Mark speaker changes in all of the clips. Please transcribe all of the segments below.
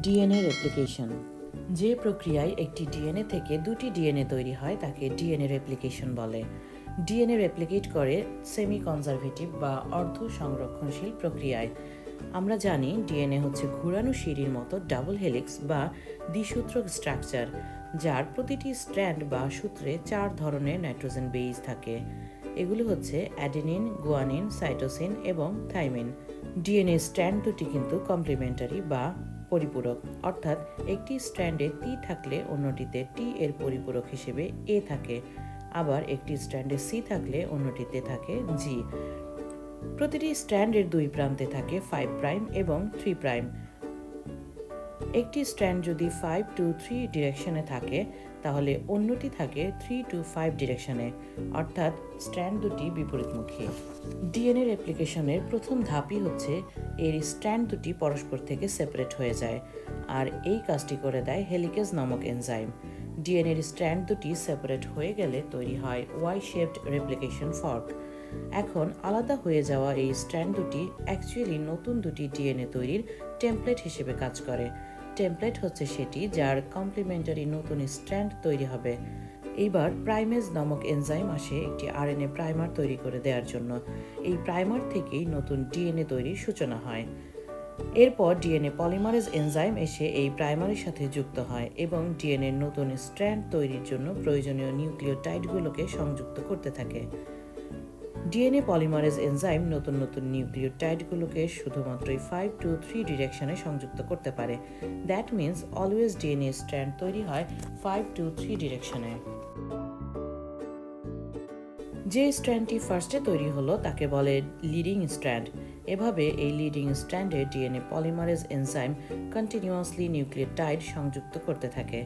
Speaker 1: DNA replication. যে প্রক্রিয়ায় একটি ডিএনএ থেকে দুটি ডিএনএ তৈরি হয় তাকে ডিএনএ রেপ্লিকেশন বলে। ডিএনএ রেপ্লিকেট করে সেমিকনজারভেটিভ বা অর্ধ সংরক্ষণশীল প্রক্রিয়ায়। আমরা জানি ডিএনএ হচ্ছে ঘুরানো সিঁড়ির মতো ডাবল হেলিক্স বা দ্বিসূত্রক স্ট্রাকচার, যার প্রতিটি স্ট্র্যান্ড বা সূত্রে 4 ধরনের নাইট্রোজেন বেইজ থাকে। এগুলো হচ্ছে অ্যাডেনিন, গুয়ানিন, সাইটোসিন এবং থাইমিন। ডিএনএ স্ট্র্যান্ড দুটি কিন্তু কমপ্লিমেন্টারি বা পরিপূরক, অর্থাৎ একটি স্ট্র্যান্ডে টি থাকলে অন্যটিতে টি এর পরিপূরক হিসেবে এ থাকে, আবার একটি স্ট্র্যান্ডে সি থাকলে অন্যটিতে থাকে জি। প্রতিটি স্ট্র্যান্ডের দুই প্রান্তে থাকে 5 প্রাইম এবং 3 প্রাইম। একটি স্ট্র্যান্ড যদি 5 to 3 ডিরেকশনে থাকে তাহলে অন্যটি থাকে 3 to 5 ডিরেকশনে, অর্থাৎ স্ট্র্যান্ড দুটি বিপরীতমুখী। ডিএনএ রেপ্লিকেশনের প্রথম ধাপই হচ্ছে এর স্ট্র্যান্ড দুটি পরস্পর থেকে সেপারেট হয়ে যায়, আর এই কাজটি করে দেয় হেলিকেজ নামক এনজাইম। ডিএনএর স্ট্র্যান্ড দুটি সেপারেট হয়ে গেলে তৈরি হয় ওয়াই শেপড রেপ্লিকেশন ফর্ক। এখন আলাদা হয়ে যাওয়া এই স্ট্র্যান্ড দুটি অ্যাকচুয়ালি নতুন দুটি ডিএনএ তৈরির টেমপ্লেট হিসেবে কাজ করে। টেমপ্লেট হচ্ছে সেটি যার কমপ্লিমেন্টারি নতুন স্ট্র্যান্ড তৈরি হবে। এইবার প্রাইমেজ নামক এনজাইম আসে একটি আরএনএ প্রাইমার তৈরি করে দেওয়ার জন্য। এই প্রাইমার থেকেই নতুন ডিএনএ তৈরির সূচনা হয়। এরপর ডিএনএ পলিমারেজ এনজাইম এসে এই প্রাইমারের সাথে যুক্ত হয় এবং ডিএনএর নতুন স্ট্র্যান্ড তৈরির জন্য প্রয়োজনীয় নিউক্লিওটাইডগুলোকে সংযুক্ত করতে থাকে। ডিএনএ পলিমারেজ এনজাইম নতুন নতুন নিউক্লিওটাইডগুলোকে শুধুমাত্রই 5 to 3 ডিরেকশনে সংযুক্ত করতে পারে। That means always DNA strand তৈরি হয় 5 to 3 ডিরেকশনে। যে স্ট্র্যান্ডটি ফার্স্টে তৈরি হলো তাকে বলে লিডিং স্ট্র্যান্ড। এভাবে এই লিডিং স্ট্র্যান্ডে DNA polymerase enzyme continuously nucleotide সংযুক্ত করতে থাকে,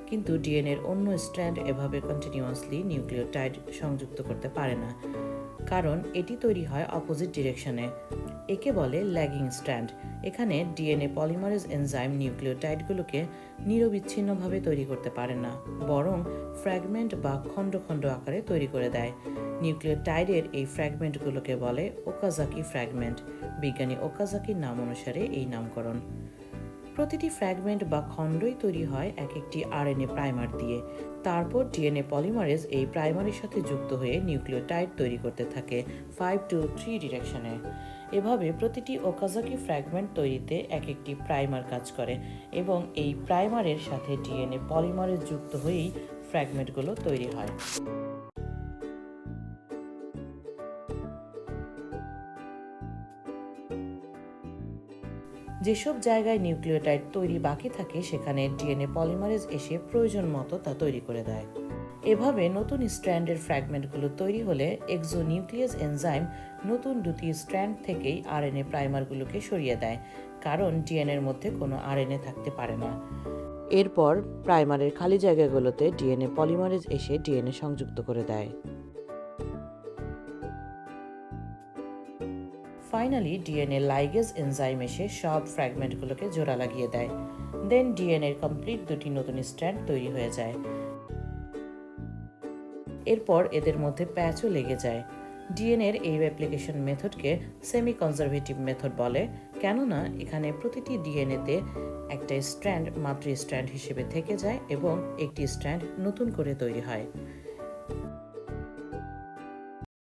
Speaker 1: কিন্তু ডিএনএর অন্য স্ট্র্যান্ড এভাবে কন্টিনিউয়াসলি নিউক্লিওটাইড সংযুক্ত করতে পারে না, কারণ এটি তৈরি হয় অপোজিট ডিরেকশনে। একে বলে ল্যাগিং স্ট্র্যান্ড। এখানে ডিএনএ পলিমারেজ এনজাইম নিউক্লিওটাইডগুলোকে নিরবিচ্ছিন্নভাবে তৈরি করতে পারে না, বরং ফ্র্যাগমেন্ট বা খণ্ড খণ্ড আকারে তৈরি করে দেয়। নিউক্লিওটাইডের এই ফ্র্যাগমেন্টগুলোকে বলে ওকাজাকি ফ্র্যাগমেন্ট। বিজ্ঞানী ওকাজাকির নাম অনুসারে এই নামকরণ। প্রতিটি ফ্র্যাগমেন্ট বা খণ্ডই তৈরি হয় এক একটি আরএনএ প্রাইমার দিয়ে। তারপর ডিএনএ পলিমারেজ এই প্রাইমারের সাথে যুক্ত হয়ে নিউক্লিওটাইড তৈরি করতে থাকে 5 to 3 ডিরেকশনে। এভাবে প্রতিটি ওকাজাকি ফ্র্যাগমেন্ট তৈরিতে এক একটি প্রাইমার কাজ করে এবং এই প্রাইমারের সাথে ডিএনএ পলিমারেজ যুক্ত হয়েই ফ্র্যাগমেন্টগুলো তৈরি হয়। যেসব জায়গায় নিউক্লিওটাইড তৈরি বাকি থাকে সেখানে ডিএনএ পলিমারেজ এসে প্রয়োজন মতো তা তৈরি করে দেয়। এভাবে নতুন স্ট্র্যান্ডের ফ্র্যাগমেন্টগুলো তৈরি হলে এক্সোনিউক্লিয়াস এনজাইম নতুন দুটি স্ট্র্যান্ড থেকেই আরএনএ প্রাইমারগুলোকে সরিয়ে দেয়, কারণ ডিএনএর মধ্যে কোনো আরএনএ থাকতে পারে না। এরপর প্রাইমারের খালি জায়গাগুলোতে ডিএনএ পলিমারেজ এসে ডিএনএ সংযুক্ত করে দেয়। ফাইনালি ডিএনএ লাইগেজ এনজাইম এসে সব ফ্র্যাগমেন্টগুলোকে জোড়া লাগিয়ে দেয়। দেন ডিএনএর কমপ্লিট দুটি নতুন স্ট্র্যান্ড তৈরি হয়ে যায়। এরপর এদের মধ্যে প্যাচও লেগে যায়। ডিএনএর এই রেপ্লিকেশন মেথডকে সেমিকনজারভেটিভ মেথড বলে, কেননা এখানে প্রতিটি ডিএনএতে একটা স্ট্র্যান্ড মাতৃ স্ট্র্যান্ড হিসেবে থেকে যায় এবং একটি স্ট্র্যান্ড নতুন করে তৈরি হয়।